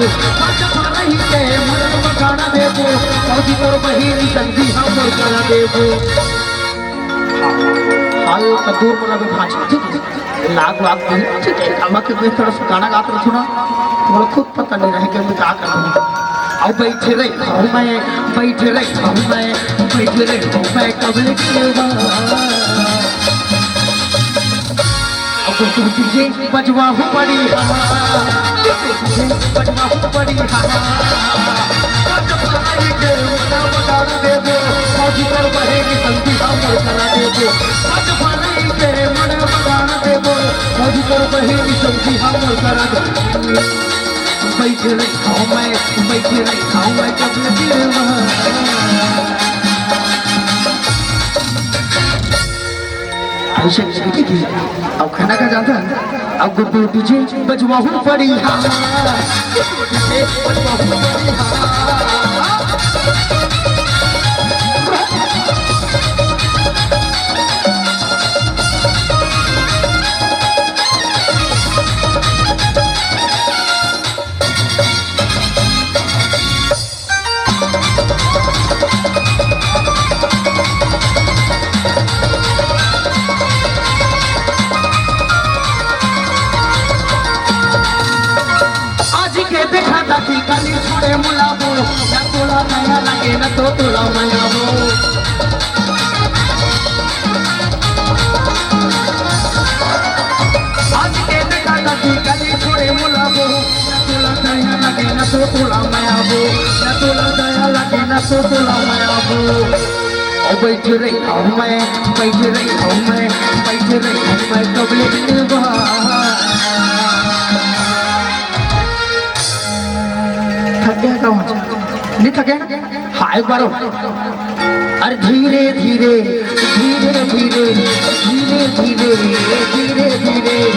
पाचा रही के मन मकाना देबो कौजी तोर बहिनी संगी हम करा देबो हाल कदूर मला भी भाषा ठीक है लाग ठीक है अब के मैं थोड़ा सा गाना गाता रहूं ना तुम्हारा खुद पता नहीं रहे कि मैं क्या कर रहा हूं अब बैठे रहे हूं मैं बैठे रहे हूं मैं कबले के तुझे बजवा हो पड़ी बजवा हो पड़ी देवो मौजी कर बहेगी संगी हम करा देवो मन बगान देवो मौजी कर बहेगी संगी हम करा देवो बैठे रही खाऊं मैं कब लगे ऐसे ठीक है अब खाना का जाता है अब गुड्डू तुझे बजवाहू पड़ी कली छोड़े मुलाबो या तोला नया लगे न तो तोला मनाबो आज के देखा कली कली छोड़े मुलाबो या तोला नया लगे न तो तोला मनाबो या तोला नया लगे न तो तोला मनाबो ओ बैठे रही हूं मैं कबले निभा थके का नहीं थके हाँ एक बार अरे धीरे धीरे